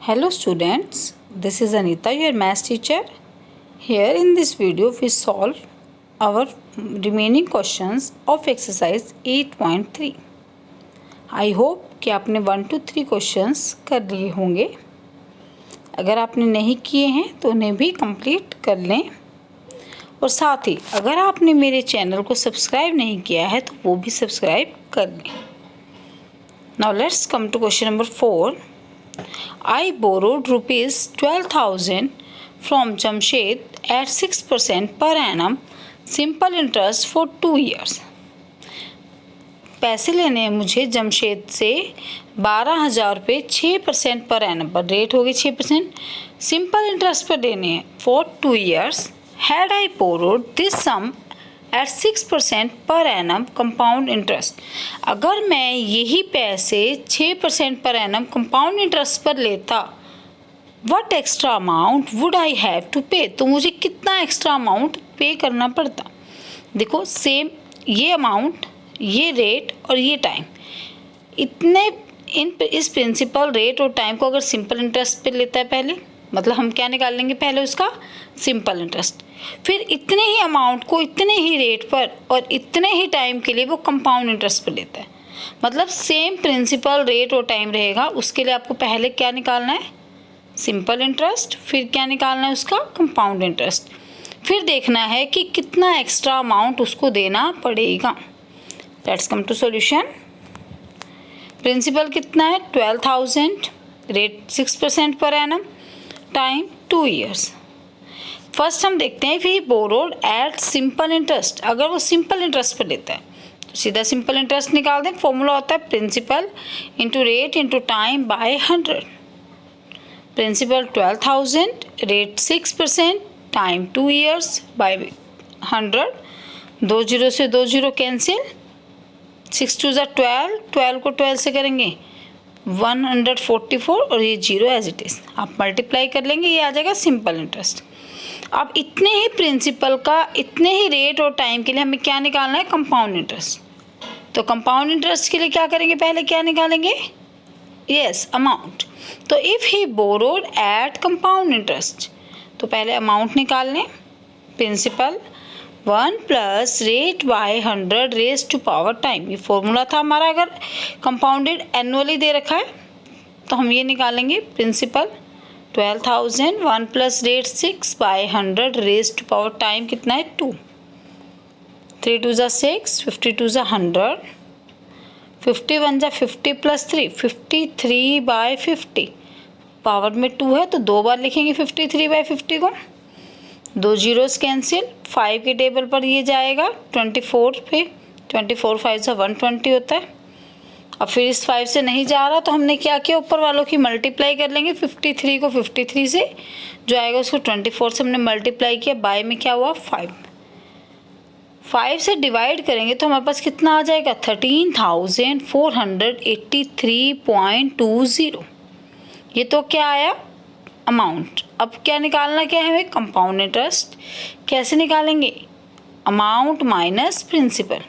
Hello students, this is Anita, your maths teacher. Here in this video we solve our remaining questions of exercise 8.3. I hope कि आपने 1 to 3 questions कर लिए होंगे. अगर आपने नहीं किए हैं तो उन्हें भी कंप्लीट कर लें और साथ ही अगर आपने मेरे चैनल को सब्सक्राइब नहीं किया है तो वो भी सब्सक्राइब कर लें. Now let's come to question number 4. I borrowed rupees 12,000 from Jamshed at 6% per annum simple interest for 2 years. पैसे लेने हैं मुझे जमशेद से 12,000 रुपये 6% पर एनम पर, रेट होगी 6%, सिंपल इंटरेस्ट पर देने हैं for 2 years. Had I borrowed this sum at 6% per annum compound interest, अगर मैं यही पैसे 6% पर एनम कंपाउंड इंटरेस्ट पर लेता, what extra amount would I have to pay, तो मुझे कितना एक्स्ट्रा अमाउंट पे करना पड़ता. देखो सेम ये अमाउंट, ये रेट और ये टाइम, इतने इस प्रिंसिपल रेट और टाइम को अगर सिंपल इंटरेस्ट पे लेता है पहले, मतलब हम क्या निकाल लेंगे पहले उसका सिंपल इंटरेस्ट, फिर इतने ही अमाउंट को इतने ही रेट पर और इतने ही टाइम के लिए वो कंपाउंड इंटरेस्ट पर लेता है. मतलब सेम प्रिंसिपल रेट और टाइम रहेगा. उसके लिए आपको पहले क्या निकालना है, सिंपल इंटरेस्ट, फिर क्या निकालना है उसका कंपाउंड इंटरेस्ट, फिर देखना है कि कितना एक्स्ट्रा अमाउंट उसको देना पड़ेगा. Let's come to solution. Principal कितना है 12,000, rate 6% per annum, time 2 years. First हम देखते हैं फिर बोरोड एट सिंपल इंटरेस्ट, अगर वो सिंपल इंटरेस्ट पर लेता है तो सीधा सिंपल इंटरेस्ट निकाल दें. फॉर्मूला होता है principal into rate into time by 100. Principal 12,000, rate 6%, time 2 years by 100. 2 0 से 2 0 कैंसिल, 6 2 ज़ा 12, 12 को 12 से करेंगे 144 और ये 0 एज इट इज़. आप मल्टीप्लाई कर लेंगे, ये आ जाएगा सिंपल इंटरेस्ट. अब इतने ही प्रिंसिपल का इतने ही रेट और टाइम के लिए हमें क्या निकालना है, कंपाउंड इंटरेस्ट. तो कंपाउंड इंटरेस्ट के लिए क्या करेंगे, पहले क्या निकालेंगे, यस अमाउंट. तो if he borrowed at compound interest, तो पहले अमाउंट निकाल लें. Principal 1 plus rate by 100 raise to power time, ये फॉर्मूला था हमारा. अगर कंपाउंडेड एनुअली दे रखा है तो हम ये निकालेंगे principal 12,000 1 plus rate 6 by 100 raise to power time कितना है 2. 3 2 ज़ा 6, 52 ज़ा 100, 51 ज़ा 50 प्लस 3, 53 बाय 50. पावर में 2 है तो 2 बार लिखेंगे 53 बाय 50 को. 2 zeros कैंसिल, 5 के टेबल पर ये जाएगा 24 पे, 24 5 ज़ा 120 होता है. अब फिर इस 5 से नहीं जा रहा तो हमने क्या किया, ऊपर वालों की मल्टीप्लाई कर लेंगे. 53 को 53 से जो आएगा उसको 24 से हमने मल्टीप्लाई किया, बाय में क्या हुआ 5. 5 से डिवाइड करेंगे तो हमारे पास कितना आ जाएगा 13,483.20. ये तो क्या आया अमाउंट. अब क्या निकालना क्या है हमें, कंपाउंड इंटरेस्ट. कैसे निकालेंगे, अमाउंट माइनस प्रिंसिपल.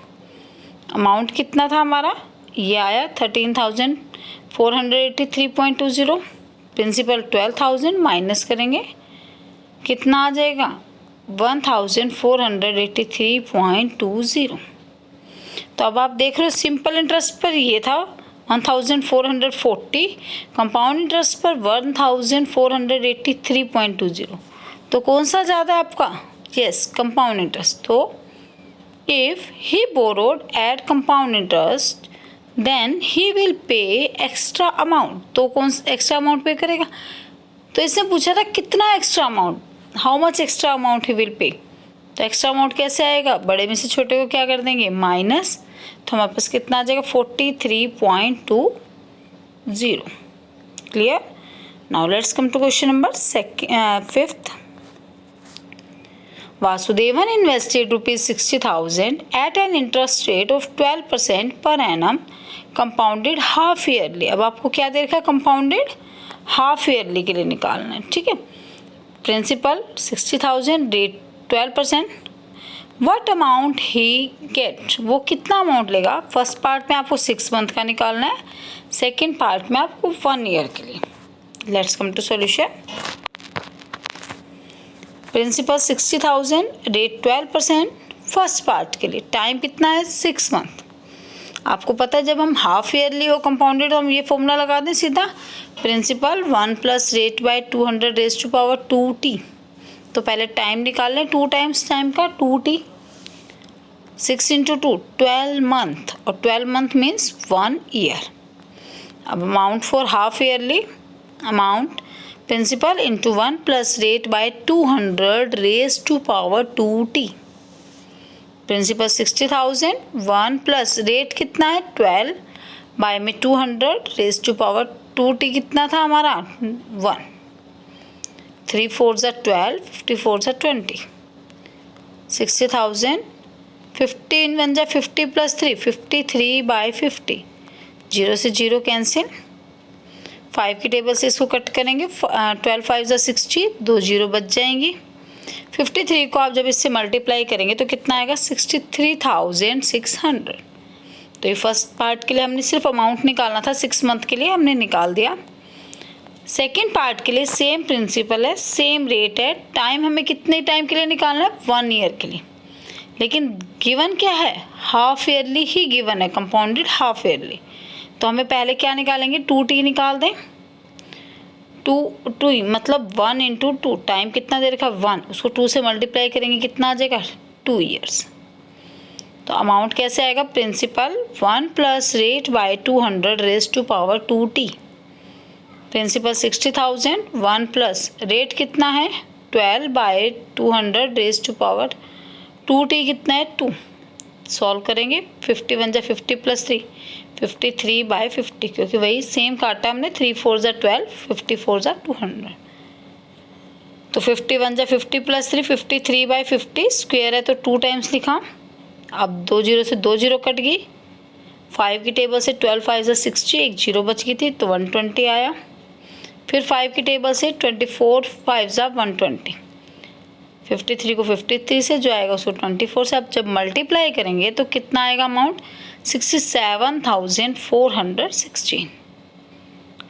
अमाउंट कितना था हमारा, ये आया 13,483.20. प्रिंसिपल 12,000 माइनस करेंगे कितना आ जाएगा 1,483.20. तो अब आप देख रहे हो सिंपल इंटरेस्ट पर ये था 1,440, कंपाउंड इंटरेस्ट पर 1,483.20. तो कौन सा ज़्यादा है आपका, यस कंपाउंड इंटरेस्ट. तो if he borrowed at compound interest then he will pay extra amount. तो कौन सा एक्स्ट्रा अमाउंट पे करेगा, तो इसने पूछा था कितना extra amount, how much extra amount he will पे. तो एक्स्ट्रा अमाउंट कैसे आएगा, बड़े में से छोटे को क्या कर देंगे माइनस, तो हमारे पास कितना आ जाएगा 43.20. Clear. Now let's come to question number 5th. Vasudevan invested rupees 60,000 at an interest rate of 12% per annum compounded half yearly. अब आपको क्या दे रखा है, कंपाउंडेड हाफ ईयरली के लिए निकालना है. ठीक है. Principal 60,000, rate 12%. What amount he get, वो कितना अमाउंट लेगा. फर्स्ट पार्ट में आपको 6 month का निकालना है, सेकेंड पार्ट में आपको 1 year के लिए. Let's come to solution. Principal 60,000, rate 12%, first part के लिए टाइम कितना है 6 मंथ। आपको पता है जब हम हाफ ईयरली हो कंपाउंडेड तो हम ये फॉर्मूला लगा दें सीधा, principal 1 plus rate by 200 raise to power 2t। तो पहले टाइम निकाल लें, 2 टाइम्स टाइम का 2t, 6 इंटू 2 12 मंथ, और 12 मंथ मीन्स 1 ईयर। अब amount for half yearly, amount principal into 1 plus rate by 200 raise to power 2t। Principal 60,000, 1 plus rate कितना है 12 bye में 200 रेज टू पावर 2t कितना था हमारा 1। 3 4 ज़ा 12, 54 ज़ा 20। 60,000, 15 1 ज़ा 50 प्लस 3, 53 बाय 50। 0 से 0 कैंसिल, 5 की टेबल से इसको कट करेंगे, 12 5 ज़ा 60, 2 0 बच जाएंगी। 53 को आप जब इससे मल्टीप्लाई करेंगे तो कितना आएगा 63,600। तो ये फर्स्ट पार्ट के लिए हमने सिर्फ अमाउंट निकालना था, 6 मंथ के लिए हमने निकाल दिया। सेकेंड पार्ट के लिए सेम प्रिंसिपल है, सेम रेट है, टाइम हमें कितने टाइम के लिए निकालना है 1 ईयर के लिए, लेकिन गिवन क्या है हाफ ईयरली ही गिवन है, कंपाउंडेड हाफ ईयरली। तो हमें पहले क्या निकालेंगे 2t निकाल दें, 2 मतलब 1 इंटू 2, टाइम कितना दे रखा 1, उसको 2 से मल्टीप्लाई करेंगे कितना आ जाएगा 2 ईयर्स। तो अमाउंट कैसे आएगा principal 1 plus rate by 200 raise to power 2t। Principal 60,000, 1 plus rate कितना है 12 bye 200 raise to power 2t कितना है 2। सॉल्व करेंगे, 51 ज़ा 50 प्लस 3, 53 बाय 50, क्योंकि वही सेम काटा हमने, 3 4 ज़ा 12, 54 ज़ा 200। तो 51 ज़ा 50 प्लस 3, 53 बाय 50, स्क्वायर है तो 2 टाइम्स लिखा। अब 2 0 से 2 0 कट गई, 5 की टेबल से 12 5 ज़ा 60, एक 0 बच गई थी तो 120 आया। फिर 5 की टेबल से 24 5 ज़ा 120, 53 को 53 से जो आएगा उसको 24 से आप जब मल्टीप्लाई करेंगे तो कितना आएगा अमाउंट 67,416।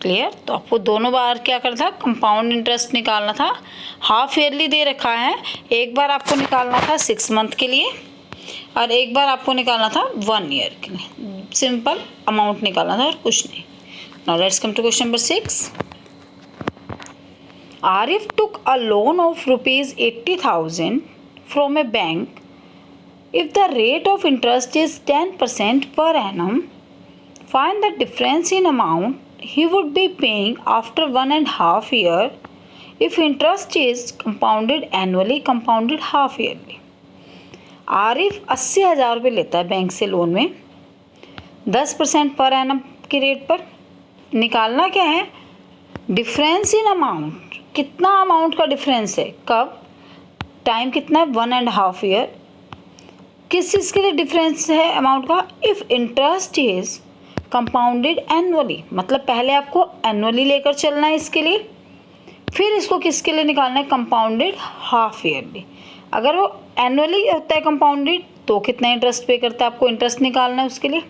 क्लियर। तो आपको दोनों बार क्या करना था कंपाउंड इंटरेस्ट निकालना था, हाफ ईयरली दे रखा है, एक बार आपको निकालना था 6 मंथ के लिए और एक बार आपको निकालना था 1 ईयर के लिए। सिंपल अमाउंट निकालना था और कुछ नहीं। Now let's come to question number 6। Arif took a loan of rupees 80,000 from a bank. If the rate of interest is 10% per annum, find the difference in amount he would be paying after 1.5 years if interest is compounded annually, compounded half yearly. Arif 80,000 रुपये लेता है bank से loan में 10% per annum की rate पर। निकालना क्या है डिफरेंस इन अमाउंट, कितना अमाउंट का डिफरेंस है, कब, टाइम कितना है 1.5 ईयर। किस चीज़ के लिए डिफरेंस है अमाउंट का, if interest is compounded annually, मतलब पहले आपको एनुअली लेकर चलना है इसके लिए, फिर इसको किसके लिए निकालना है कंपाउंडेड हाफ ईयरली। अगर वो एनुअली होता है कंपाउंडेड तो कितना इंटरेस्ट पे करता है, आपको इंटरेस्ट निकालना है उसके लिए,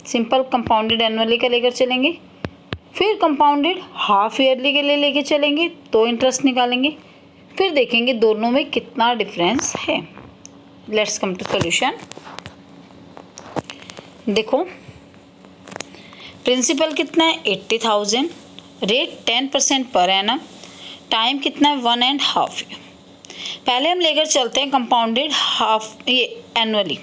सिंपल कंपाउंडेड एनुअली का लेकर चलेंगे, फिर कंपाउंडेड हाफ ईयरली के लिए लेके चलेंगे तो इंटरेस्ट निकालेंगे, फिर देखेंगे दोनों में कितना डिफरेंस है। Let's come to solution. देखो प्रिंसिपल कितना है 80,000, रेट 10% पर एनम, टाइम कितना है 1.5 ईयर। पहले हम लेकर चलते हैं कंपाउंडेड हाफ ये एनुअली।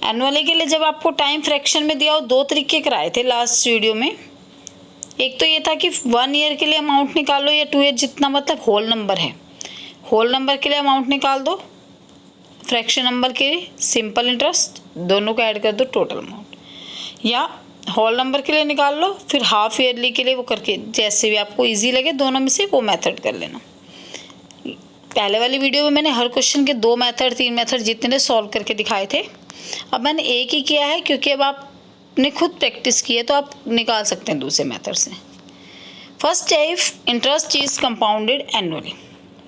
एनुअली के लिए जब आपको टाइम फ्रैक्शन में दिया हो, 2 तरीके कराए थे लास्ट वीडियो में। एक तो ये था कि 1 ईयर के लिए अमाउंट निकालो या 2 ईयर, जितना मतलब होल नंबर है, होल नंबर के लिए अमाउंट निकाल दो, फ्रैक्शन नंबर के लिए सिंपल इंटरेस्ट, दोनों को ऐड कर दो टोटल अमाउंट, या होल नंबर के लिए निकाल लो, फिर हाफ ईयरली के लिए वो करके, जैसे भी आपको इजी लगे दोनों में से वो मेथड कर लेना। पहले वाली वीडियो में मैंने हर क्वेश्चन के 2 मेथड 3 मेथड जितने सॉल्व करके दिखाए थे, अब मैंने एक ही किया है क्योंकि अब आपने खुद प्रैक्टिस की है तो आप निकाल सकते हैं दूसरे मेथड से। फर्स्ट है if interest is compounded annually,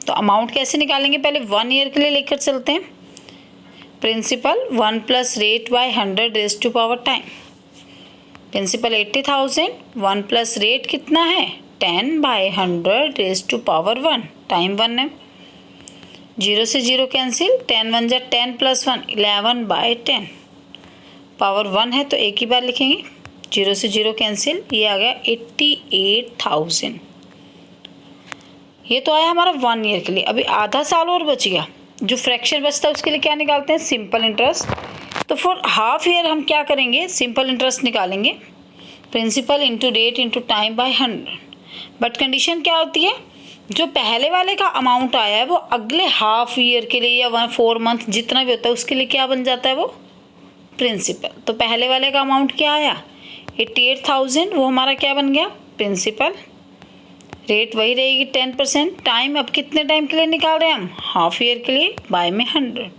तो अमाउंट कैसे निकालेंगे, पहले 1 ईयर के लिए लेकर चलते हैं। Principal 1 plus rate by 100 raise to power time. Principal 80,000, 1 plus rate कितना है 10/100 रेज टू पावर 1, टाइम 1 है। 0 से 0 कैंसिल, 10 1 जा 10 + 1 11/10, पावर 1 है तो एक ही बार लिखेंगे। 0 से 0 कैंसिल, ये आ गया 88,000। ये तो आया हमारा 1 ईयर के लिए। अभी आधा साल और बच गया, जो फ्रैक्शन बचता है उसके लिए क्या निकालते हैं, सिंपल इंटरेस्ट। तो फॉर हाफ ईयर हम क्या करेंगे, सिंपल इंटरेस्ट निकालेंगे, principal into rate into time by 100। But condition क्या होती है, जो पहले वाले का अमाउंट आया है वो अगले हाफ ईयर के लिए या 4 मंथ जितना भी होता है उसके लिए क्या बन जाता है, वो प्रिंसिपल। तो पहले वाले का अमाउंट क्या आया 88,000, वो हमारा क्या बन गया, प्रिंसिपल। रेट वही रहेगी 10%। टाइम अब कितने टाइम के लिए निकाल रहे हैं हम, हाफ ईयर के लिए, बाय में 100।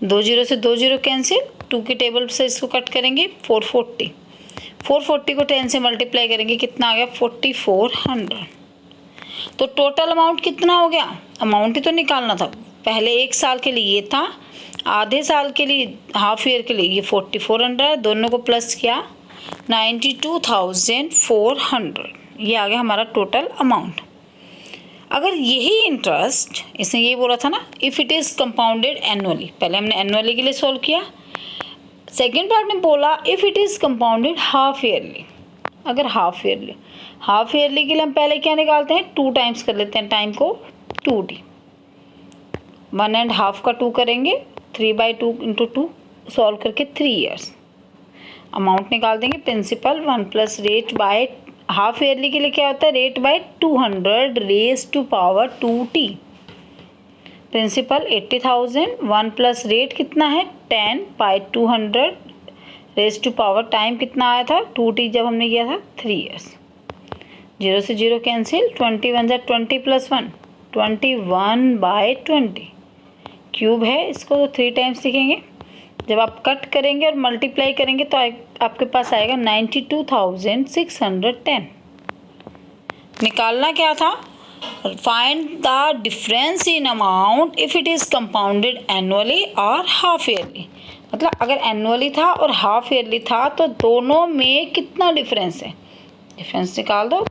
2 0 से 2 0 कैंसिल, 2 की टेबल से इसको कट करेंगे 440। 440 को 10 से मल्टीप्लाई करेंगे, कितना आ गया 4400। तो टोटल अमाउंट कितना हो गया, अमाउंट ही तो निकालना था। पहले 1 साल के लिए ये था, आधे साल के लिए हाफ ईयर के लिए ये 4400, दोनों को प्लस किया 92,400, ये आ गया हमारा टोटल अमाउंट। अगर यही इंटरेस्ट, इसने ये बोला था ना, if it is compounded annually, पहले हमने एनुअली के लिए सॉल्व किया। सेकेंड पार्ट में बोला if it is compounded half yearly. अगर हाफ ईयरली के लिए हम पहले क्या निकालते हैं, 2 टाइम्स कर लेते हैं टाइम को, 2D। 1.5 का 2 करेंगे, 3/2 × 2 सॉल्व करके 3 ईयर्स। अमाउंट निकाल देंगे, principal 1 + rate by, half yearly के लिए क्या होता है, rate by 200 raise to power 2T। Principal 80,000, 1 + rate कितना है 10/200 रेज टू पावर, टाइम कितना आया था 2T जब हमने किया था 3 ईयर्स। 0 से 0 कैंसिल, 20 1 जा 20 + 1 21/20, क्यूब है, इसको तो 3 टाइम्स लिखेंगे। जब आप कट करेंगे और मल्टीप्लाई करेंगे तो आपके पास आएगा 92,610। निकालना क्या था, find the difference in amount if it is compounded annually और हाफ ईयरली। मतलब अगर एनुअली था और हाफ ईयरली था तो दोनों में कितना डिफरेंस है, डिफरेंस निकाल दो।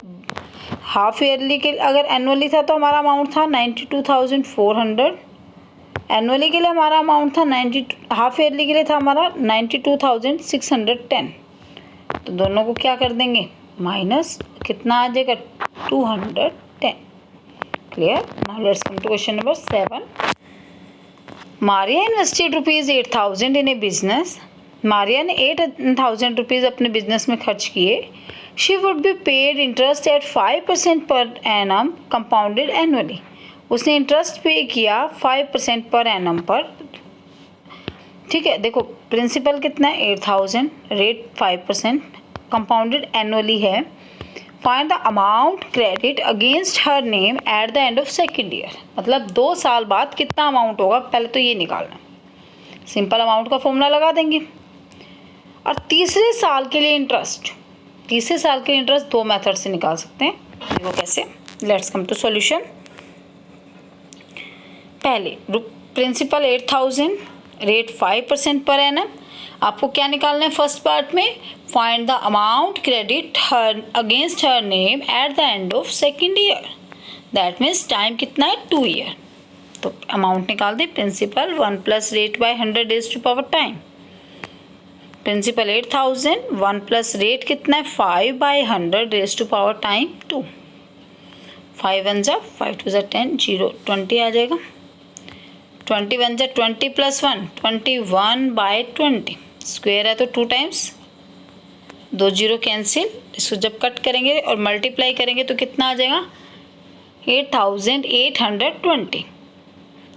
हाफ ईयरली के अगर एनुअली था तो हमारा अमाउंट था 92,400, एनुअली के लिए हमारा अमाउंट था 90, हाफ ईयरली के लिए था हमारा 92,610। तो दोनों को क्या कर देंगे, माइनस, कितना आ जाएगा 210। Clear. Now let's come to question number 7। Maria invested ₹8,000 in a business. Maria ने 8,000 रुपीज़ अपने बिजनेस में खर्च किए। She would be paid interest at 5% per annum compounded annually. उसने इंटरेस्ट पे किया 5% पर एनम पर। ठीक है, देखो प्रिंसिपल कितना है 8,000, रेट 5%, कंपाउंडेड एनुअली है। Find the amount credit against her name at the end of second year. मतलब 2 साल बाद कितना अमाउंट होगा, पहले तो ये निकालना। सिंपल अमाउंट का फॉर्मूला लगा देंगे। और तीसरे साल के लिए इंटरेस्ट, 2 मेथड से निकाल सकते हैं। वो कैसे, लेट्स कम टू सॉल्यूशन। पहले प्रिंसिपल 8,000, रेट 5% पर एनम। आपको क्या निकालना है फर्स्ट पार्ट में, find the amount credit her against her name at the end of second year. That means time कितना है 2 ईयर। तो अमाउंट निकाल दें, principal 1 + rate by 100 raise to power time. Principal 8,000, 1 + rate कितना है 5/100 रेज टू पावर टाइम 2। 5 1 जा 5 2 जा 10, 0 20 आ जाएगा। 20 1 जा 20 + 1 21/20, स्क्वायर है तो 2 टाइम्स, 2 0 कैंसिल। इसको जब कट करेंगे और मल्टीप्लाई करेंगे तो कितना आ जाएगा 8,820।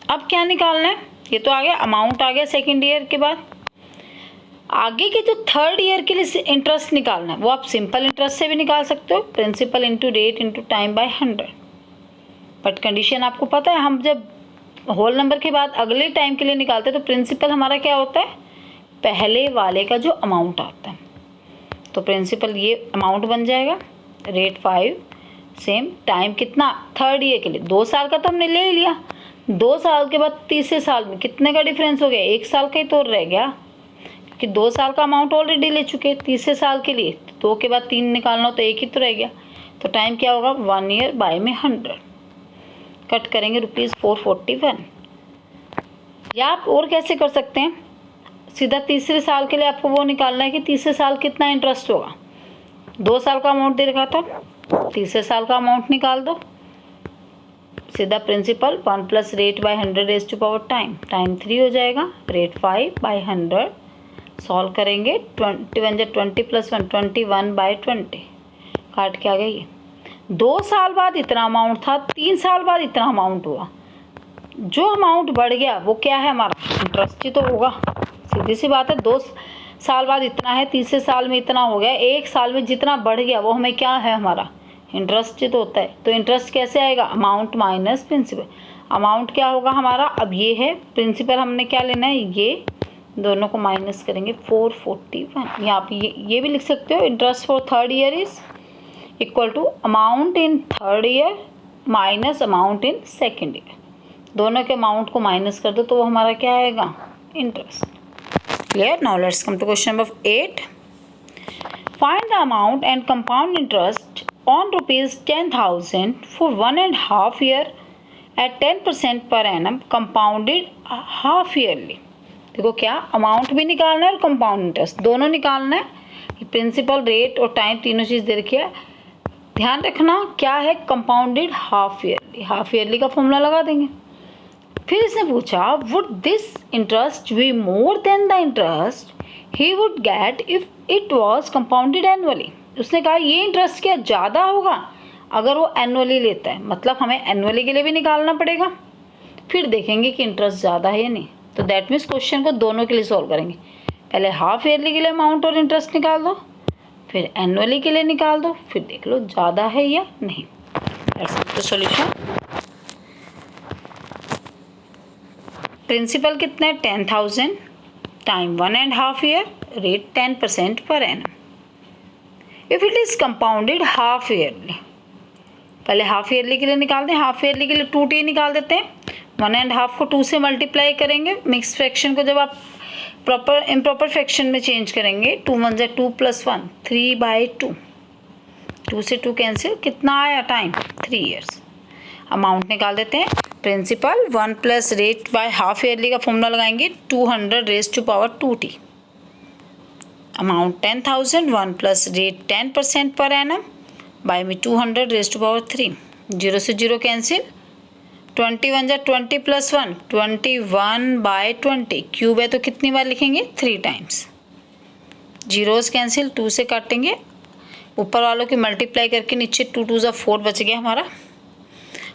अब क्या निकालना है, ये तो आ गया अमाउंट, आ गया सेकेंड ईयर के बाद। आगे के जो थर्ड ईयर के लिए इंटरेस्ट निकालना है वो आप सिंपल इंटरेस्ट से भी निकाल सकते हो, principal into rate into time by 100। But condition आपको पता है, हम जब होल नंबर के बाद अगले टाइम के लिए निकालते हैं तो प्रिंसिपल हमारा क्या होता है, पहले वाले का जो अमाउंट आता है। तो प्रिंसिपल ये अमाउंट बन जाएगा, रेट 5, सेम टाइम कितना थर्ड ईयर के लिए 2 साल का तो हमने ले लिया। 2 साल के बाद तीसरे साल में कितने का डिफरेंस हो गया, 1 साल का ही तो रह गया, क्योंकि 2 साल का अमाउंट ऑलरेडी ले चुके। तीसरे साल के लिए 2 के बाद 3 निकालना हो तो 1 ही तो रह गया। तो टाइम क्या होगा 1 ईयर बाय में 100, कट करेंगे ₹441। या आप और कैसे कर सकते हैं, सीधा तीसरे साल के लिए आपको वो निकालना है कि तीसरे साल कितना इंटरेस्ट होगा। 2 साल का अमाउंट दे रखा था, तीसरे साल का अमाउंट निकाल दो, सीधा principal 1 plus rate by 100 raise to power time 3 हो जाएगा, रेट 5 बाय 100 सॉल्व करेंगे, 21 20 प्लस 1 21 बाय 20 काट के आ गई है। 2 साल बाद इतना अमाउंट था, 3 साल बाद इतना अमाउंट हुआ, जो अमाउंट बढ़ गया वो क्या है हमारा इंटरेस्ट ही तो होगा, सीधी सी बात है। 2 साल बाद इतना है, तीसरे साल में इतना हो गया, 1 साल में जितना बढ़ गया वो हमें क्या है हमारा इंटरेस्ट ही तो होता है। तो इंटरेस्ट कैसे आएगा, अमाउंट माइनस प्रिंसिपल। अमाउंट क्या होगा हमारा, अब ये है प्रिंसिपल, हमने क्या लेना है, ये दोनों को माइनस करेंगे 441। यहाँ पे ये भी लिख सकते हो, interest for 3rd year is equal to amount in 3rd year minus amount in 2nd year. दोनों के अमाउंट को माइनस कर दो तो वो हमारा क्या आएगा, interest. Clear. Now let's come to question number 8। Find the amount and compound interest on ₹10,000 for 1.5 year at 10% per annum compounded half yearly. देखो क्या अमाउंट भी निकालना है और कंपाउंड इंटरेस्ट दोनों निकालना है। प्रिंसिपल, रेट और टाइम तीनों चीज़ दे रखी है। ध्यान रखना क्या है, compounded half yearly. Half yearly का फॉर्मूला लगा देंगे। फिर इसने पूछा would this interest be more than the interest he would get if it was compounded annually. उसने कहा ये इंटरेस्ट क्या ज़्यादा होगा अगर वो एनुअली लेता है, मतलब हमें एनुअली के लिए भी निकालना पड़ेगा, फिर देखेंगे कि इंटरेस्ट ज़्यादा है या नहीं। तो दैट मीन्स क्वेश्चन को दोनों के लिए सॉल्व करेंगे। पहले हाफ ईयरली के लिए अमाउंट और इंटरेस्ट निकाल दो, फिर एनुअली के लिए निकाल दो, फिर देख लो ज़्यादा है या नहीं। That's the solution. प्रिंसिपल कितना है 10,000 time 1.5 year, rate 10% per annum. If it is compounded half yearly, पहले हाफ ईयरली के लिए निकाल दें। हाफ ईयरली के लिए 2t निकाल देते हैं। 1.5 को 2 से मल्टीप्लाई करेंगे। मिक्स फ्रैक्शन को जब आप प्रॉपर इम्प्रॉपर फ्रैक्शन में चेंज करेंगे, 2 1 2 + 1 3/2, 2 से 2 कैंसिल, कितना आया टाइम 3 ईयर्स। अमाउंट निकाल देते हैं। Principal 1 plus rate by half yearly का फॉर्मूला लगाएंगे 200 raise to power 2t। Amount 10,000, 1 plus rate 10% per annum bye में 200 रेज टू पावर 3, 0 से 0 कैंसिल, 21 20 + 1 21/20, क्यूब है तो कितनी बार लिखेंगे 3 टाइम्स। जीरोस कैंसिल, 2 से काटेंगे, ऊपर वालों की मल्टीप्लाई करके नीचे 2 2 = 4 बच गया हमारा।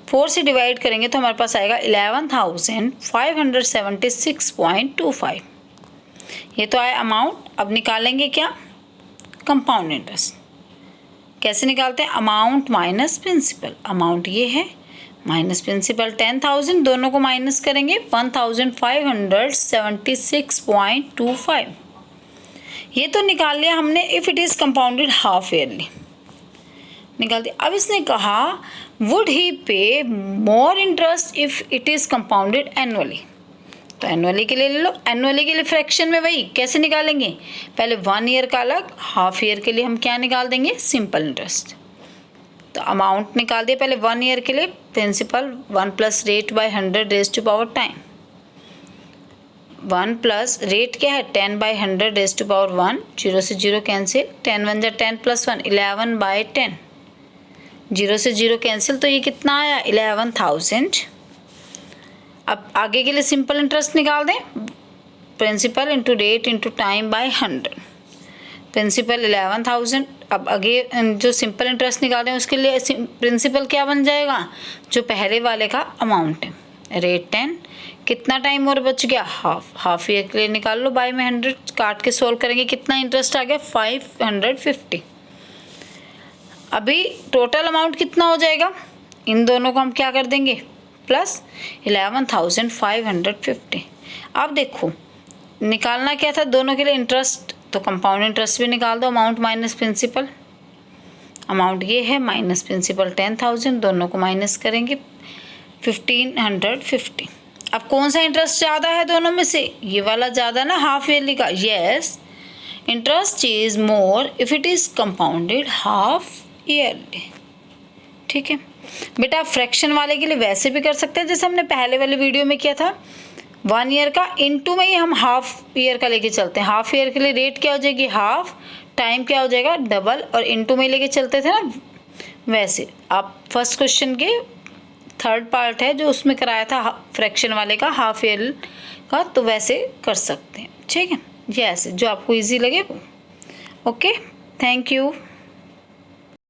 4 से डिवाइड करेंगे तो हमारे पास आएगा 11,576.25। ये तो आया अमाउंट। अब निकालेंगे क्या, कंपाउंड इंटरेस्ट। कैसे निकालते हैं, अमाउंट माइनस प्रिंसिपल। अमाउंट ये है माइनस प्रिंसिपल 10,000, दोनों को माइनस करेंगे 1,576.25। ये तो निकाल लिया हमने if it is compounded half yearly, निकाल दिया। अब इसने कहा वुड ही पे more interest if it is compounded annually, तो एनुअली के लिए ले लो। एनुअली के लिए फ्रैक्शन में वही कैसे निकालेंगे, पहले 1 ईयर का अलग, हाफ ईयर के लिए हम क्या निकाल देंगे, सिंपल इंटरेस्ट। तो अमाउंट निकाल दिया पहले 1 ईयर के लिए। Principal 1 plus rate by 100 raise to power time, 1 plus rate क्या है 10/100 रेज टू पावर 1, 0 से 0 कैंसिल, 10 1 = 10 + 1 11/10, 0 से 0 कैंसिल, तो ये कितना आया 11,000। अब आगे के लिए सिंपल इंटरेस्ट निकाल दें, principal into rate into time by 100, principal 11,000। अब आगे जो सिंपल इंटरेस्ट निकाल रहे हैं उसके लिए प्रिंसिपल क्या बन जाएगा, जो पहले वाले का अमाउंट है, रेट 10, कितना टाइम और बच गया हाफ ईयर के लिए निकाल लो, बाय में 100 काट के सोल्व करेंगे, कितना इंटरेस्ट आ गया 550। अभी टोटल अमाउंट कितना हो जाएगा, इन दोनों को हम क्या कर देंगे प्लस 11,550। अब देखो निकालना क्या था दोनों के लिए इंटरेस्ट, तो कंपाउंड इंटरेस्ट भी निकाल दो, अमाउंट माइनस प्रिंसिपल। अमाउंट ये है माइनस प्रिंसिपल 10,000, दोनों को माइनस करेंगे 1,550। अब कौन सा इंटरेस्ट ज़्यादा है दोनों में से, ये वाला ज़्यादा ना हाफ ईयरली का, yes interest is more if it is compounded half yearly. ठीक है बेटा, फ्रैक्शन वाले के लिए वैसे भी कर सकते हैं जैसे हमने पहले वाले वीडियो में किया था, 1 ईयर का इनटू में ही हम हाफ ईयर का लेके चलते हैं। हाफ ईयर के लिए रेट क्या हो जाएगी, हाफ, टाइम क्या हो जाएगा डबल, और इनटू में लेके चलते थे ना, वैसे आप फर्स्ट क्वेश्चन के थर्ड पार्ट है जो उसमें कराया था फ्रैक्शन वाले का हाफ ईयर का, तो वैसे कर सकते हैं। ठीक है, ये ऐसे जो आपको ईजी लगे वो। Okay, thank you.